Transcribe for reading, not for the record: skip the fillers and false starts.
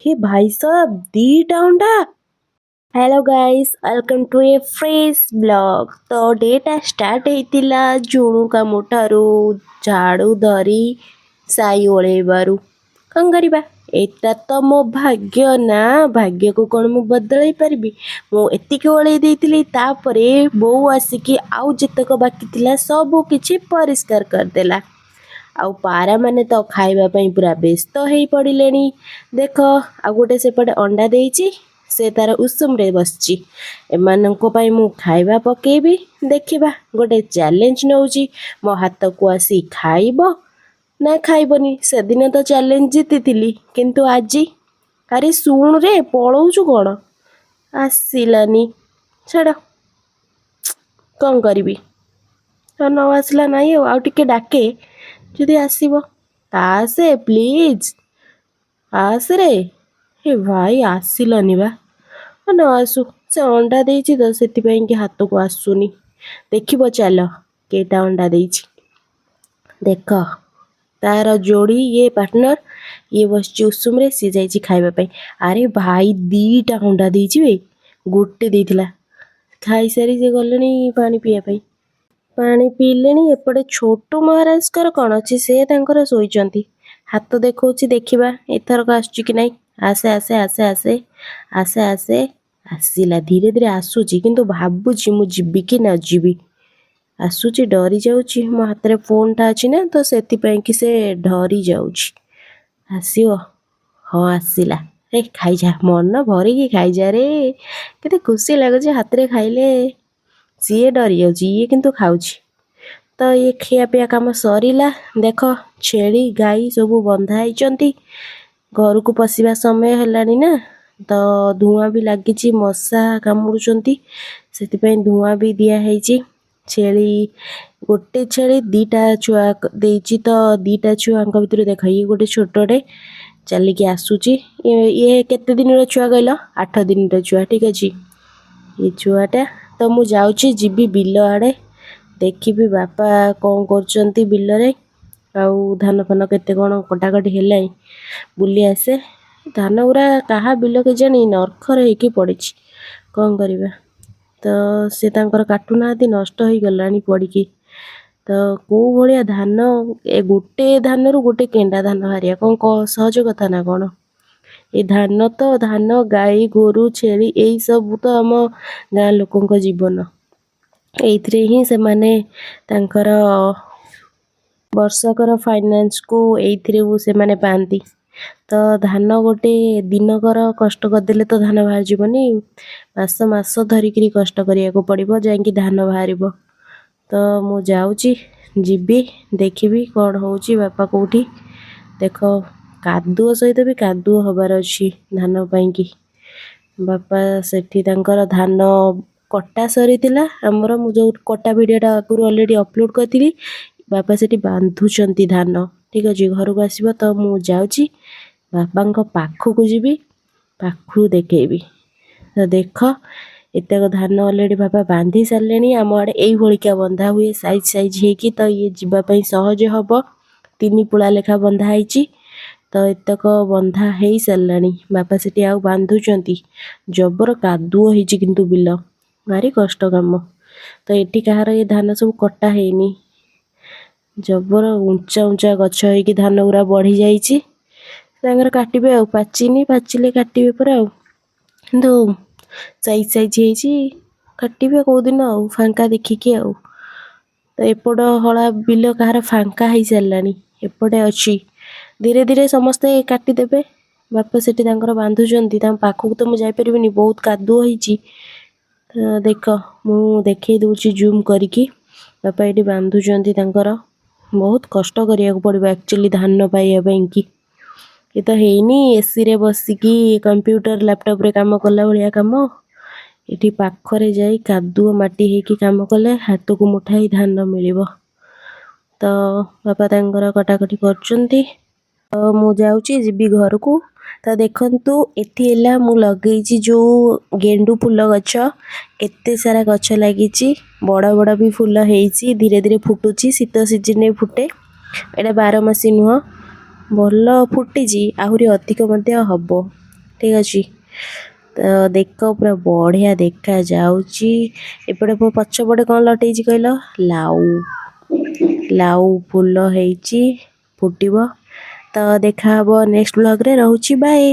हे भाई साहब दीटा अंडा। Hello guys, welcome to a fresh blog. तो डेटा स्टार्ट होइतिला जुणु कामु ठारू झाड़ू धरी साई ओळेबारू कौन करिबा। एटा तो मो भाग्य ना, भाग्य को कौन मु बदलाई पारिबी। मु एतिके ओळेई देइतिली, तापरे बोऊ आसिकी आउ जेतक बाकी तिला सबु किछि परिष्कार करदेला। आउ पारा माने तो खाइबा पई पूरा व्यस्त हेई पड़िलेनी। देख आ गोटे सेपटे अंडा देइछि, से तार उषुम रे बसछि। एमानंको पई मु खाइबा पकेइबी, देखिबा गोटे चैलेंज नउछि। मो हाथ को आसी खाइबो ना खाइबनी। सेदिन तो चैलेंज जीतिथिली, किंतु आजी अरे सुण रे पळौछु कोन, आसिलानी। छाड़ कौन करिबी, न आसला नहीं आउ टिके डाके जदि आसीबो। आसे प्लीज आस रे। हे भाई आसिलानी बा, न आसु। से अंडा देइछि तो सेतिपई कि हाथ को आसुनी। देखिबो चलो केटा अंडा देइछि। देख तार जोड़ी ये पार्टनर, ये बसछि उषुम रे, सी जाइछि खाइबा पई। अरे भाई दीटा अंडा देइछि बे, गोटे देइथिला। खाई सारी जे गलेनी पानी पिया पई। पानी पिइलेनी। एपटे छोटू महाराजकर कौन अछि, से तांकर शोइचंती। हाथ देखौछि, देखिबा एथरक आसुछि कि नाही। आसे आसे आसे आसे आसे आसे आसिला। धीरे धीरे आसुछि, किंतु भाबुछि मु जिबि कि न जिबि। आसुछि, डरी जाउछि। मो हातरे फोनटा अछि ना, तो सेतिपई कि से डरी जाउछि। आसियो, हाँ आसिला। रे खाइजा, मन भरिकी खाइजा रे। केते खुशी लाଗୁଛି हातरे खाइले। सीए डरी जाउछि, ये किंतु खाउछि। तो ये खिया पिया काम सरिला। देख छेली गाई सबु बंधा ହେଇचंती। घर को पशिबा समय हेलानी ना, तो धुआं भी लागिछि। मशा कामुडुचंती, सेतिपई धुआं भी दिया ହେଇछि। छेली गोटे छेली दीटा छुआ देइछि। तो दीटा छुआंक भितरे देख, ये गोटे छोटोटे चलिकी आसुछि। ये केते दिनर छुआ गइल, 8 दिनर छुआ। ठीक अछि, ये छुआटा। तो मु जाउछि, जिबि बिल आड़े, देखिबि बापा कौन करचंती बिलरे। आउ धान फान केते कौन कटाकटी हेलाई, बुली आसे। धान उरा काहा बिल के जानी नरखर हेकी पड़िछि, कौन करिबा। तो से तांकर काटु नाहांती, नष्ट होई गलानी पड़िकी। तो को भलिया धान, ए गोटे धानरु गोटे केंडा धान हारिया कौन सहज कथा ना कौन। ए धान तो धान, गाई गोरु छेली एई सब तो आम गाँ लोकंक जीवन। एइथिरे ही सेमाने तांकर वर्षकर फाइनान्स को एइथिरे सेमाने पांती। तो धान गोटे दिनकर कष्ट करदेले तो धान बाहर जीवनी। मास मास धरिकी कष्ट करिया को पड़िबो, जाइकी धान बाहरिबो। तो मु जाउछि, जिबि देखिबि कौन होउछि। बापा कोउठी देख, कादुओ सहित भी कादुओ हबार अछि धान पाइंकी। बापा सेठी तांकर धान कटा सरीतिला। हमर मु जो कटा भिडियोटा आगुरु ऑलरेडी अपलोड करथिली। बापा सेठी बांधुचंती धान। ठीक अछि, घर को आसीबो तो मु जाउछि, बापांक पाखु जिबि, पाखु देखेबी। तो देख एतक धान ऑलरेडी बापा बांधी सारलेनी। आम आड़े एई भलिका बंधा हुए, साइज साइज हेकी। तो ये जिबा पई सहज हबो। 3 पुळा लेखा बंधा हैछि। तो एतक बंधा हेई सारलानी। बापा सेठी आउ बांधुचंती। जबर कादुओ ହେଇଛି किंतु बिल, भारी कष्ट काम। तो एठी कहार ये धान सब कटा हेइनी। जबर ऊंचा ऊंचा गछ ହେଇକି धान उरा बढ़ी जाइछि। तांगर काटिबे आउ, पाचिनी पाचिले काटिबे पर आउ। किंतु साइज साइज ହେଇଛି, काटिबे को दिन आउ फांका देखिकी आउ। तो एपड़ हला बिल कहार फांका हेई सारलानी, एपटे अछि। धीरे धीरे समस्ते काटी देबे। बापा सेठी तांकर बांधुचंती। तां पाखକୁ तो मु जाई परिबिनी, बहुत कादुओ ହେଇଛି। तो देख मु देखै दउछि जूम करिकी। बापा एठी बांधुचंती तांकर। बहुत कष्ट करिया को पड़िबो एक्चुअली धान पाइया पई की। ये तो हेइनी एसी रे बसिकी कंप्यूटर लैपटॉप रे काम कला भलिया काम। एठी पाखरे जाई कादुओ माटी हेकी काम कले हाथ को मुठाई धान मिलिबो। तो बापा तांकर कटाकटी करचंती। तो मु जाउछि, जिबि घर को। तो देखंतु एठी एला मु लगेइछि जो गेंडू फूल गछ। केते सारा गछ लागिछि, बड़ा बड़ा भी फूल हेइछि। धीरे धीरे फुटुछि, शीत सीजन रे फुटे। एटा 12 मासी नुह, भल फुटिछि, आहुरी अधिक मध्य हबो। ଠିକ୍ ଅଛି। ତ ଦେଖ ପୁରା ବଢ଼ିଆ ଦେଖାଯାଉଛି। ଏପଟେ ମୋ ପଛପଟେ କ'ଣ ଲଟେଇଛି କହିଲ? ଲାଉ। ଲାଉ ଫୁଲ ହେଇଛି, ଫୁଟିବ। ତ ଦେଖାହବ ନେକ୍ସଟ ବ୍ଲଗ୍ରେ। ରହୁଛି, ବାଏ।